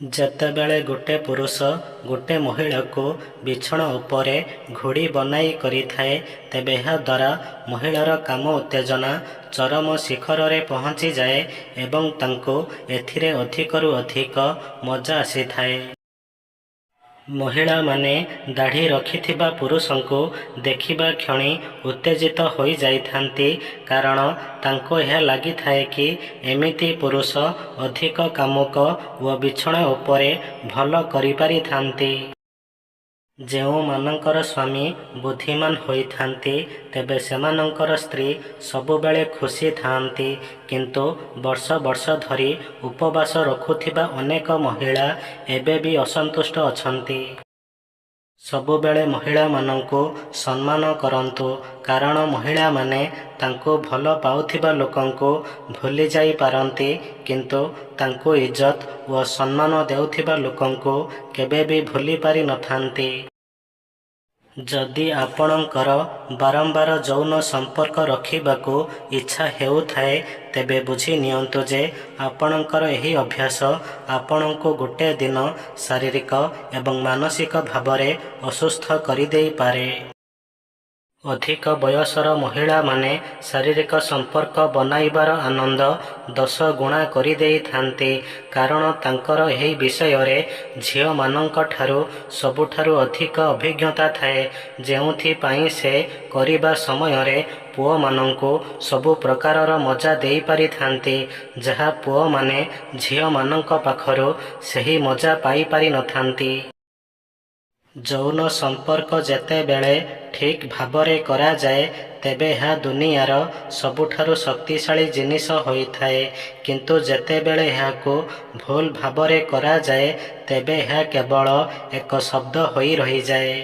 ଯେତେବେଳେ ଗୋଟିଏ ପୁରୁଷ ଗୋଟିଏ ମହିଳାକୁ ବିଛଣା ଉପରେ ଘୋଡ଼ି ବନାଇ କରିଥାଏ, ତେବେ ଏହାଦ୍ୱାରା ମହିଳାର କାମ ଉତ୍ତେଜନା ଚରମ ଶିଖରରେ ପହଞ୍ଚିଯାଏ ଏବଂ ତାଙ୍କୁ ଏଥିରେ ଅଧିକରୁ ଅଧିକ ମଜା ଆସିଥାଏ। ମହିଳାମାନେ ଦାଢ଼ି ରଖିଥିବା ପୁରୁଷଙ୍କୁ ଦେଖିବା କ୍ଷଣି ଉତ୍ତେଜିତ ହୋଇଯାଇଥାନ୍ତି, କାରଣ ତାଙ୍କୁ ଏହା ଲାଗିଥାଏ କି ଏମିତି ପୁରୁଷ ଅଧିକ କାମୁକ ଓ ବିଛଣା ଉପରେ ଭଲ କରିପାରିଥାନ୍ତି। ଯେଉଁମାନଙ୍କର ସ୍ୱାମୀ ବୁଦ୍ଧିମାନ ହୋଇଥାନ୍ତି, ତେବେ ସେମାନଙ୍କର ସ୍ତ୍ରୀ ସବୁବେଳେ ଖୁସି ଥାଆନ୍ତି, କିନ୍ତୁ ବର୍ଷ ବର୍ଷ ଧରି ଉପବାସ ରଖୁଥିବା ଅନେକ ମହିଳା ଏବେ ବି ଅସନ୍ତୁଷ୍ଟ ଅଛନ୍ତି। ସବୁବେଳେ ମହିଳାମାନଙ୍କୁ ସମ୍ମାନ କରନ୍ତୁ, କାରଣ ମହିଳାମାନେ ତାଙ୍କୁ ଭଲ ପାଉଥିବା ଲୋକଙ୍କୁ ଭୁଲି ଯାଇପାରନ୍ତି, କିନ୍ତୁ ତାଙ୍କୁ ଇଜ୍ଜତ ଓ ସମ୍ମାନ ଦେଉଥିବା ଲୋକଙ୍କୁ କେବେ ବି ଭୁଲି ପାରିନଥାନ୍ତି। ଯଦି ଆପଣଙ୍କର ବାରମ୍ବାର ଯୌନ ସମ୍ପର୍କ ରଖିବାକୁ ଇଚ୍ଛା ହେଉଥାଏ, ତେବେ ବୁଝି ନିଅନ୍ତୁ ଯେ ଆପଣଙ୍କର ଏହି ଅଭ୍ୟାସ ଆପଣଙ୍କୁ ଗୋଟିଏ ଦିନ ଶାରୀରିକ ଏବଂ ମାନସିକ ଭାବରେ ଅସୁସ୍ଥ କରିଦେଇପାରେ। ଅଧିକ ବୟସର ମହିଳାମାନେ ଶାରୀରିକ ସମ୍ପର୍କ ବନାଇବାର ଆନନ୍ଦ 10 ଗୁଣା କରିଦେଇଥାନ୍ତି, କାରଣ ତାଙ୍କର ଏହି ବିଷୟରେ ଝିଅମାନଙ୍କଠାରୁ ସବୁଠାରୁ ଅଧିକ ଅଭିଜ୍ଞତା ଥାଏ, ଯେଉଁଥିପାଇଁ ସେ କରିବା ସମୟରେ ପୁଅମାନଙ୍କୁ ସବୁ ପ୍ରକାରର ମଜା ଦେଇପାରିଥାନ୍ତି, ଯାହା ପୁଅମାନେ ଝିଅମାନଙ୍କ ପାଖରୁ ସେହି ମଜା ପାଇପାରିନଥାନ୍ତି। ଯୌନ ସମ୍ପର୍କ ଯେତେବେଳେ ଠିକ୍ ଭାବରେ କରାଯାଏ, ତେବେ ଏହା ଦୁନିଆର ସବୁଠାରୁ ଶକ୍ତିଶାଳୀ ଜିନିଷ ହୋଇଥାଏ, କିନ୍ତୁ ଯେତେବେଳେ ଏହାକୁ ଭୁଲ ଭାବରେ କରାଯାଏ, ତେବେ ଏହା କେବଳ ଏକ ଶବ୍ଦ ହୋଇ ରହିଯାଏ।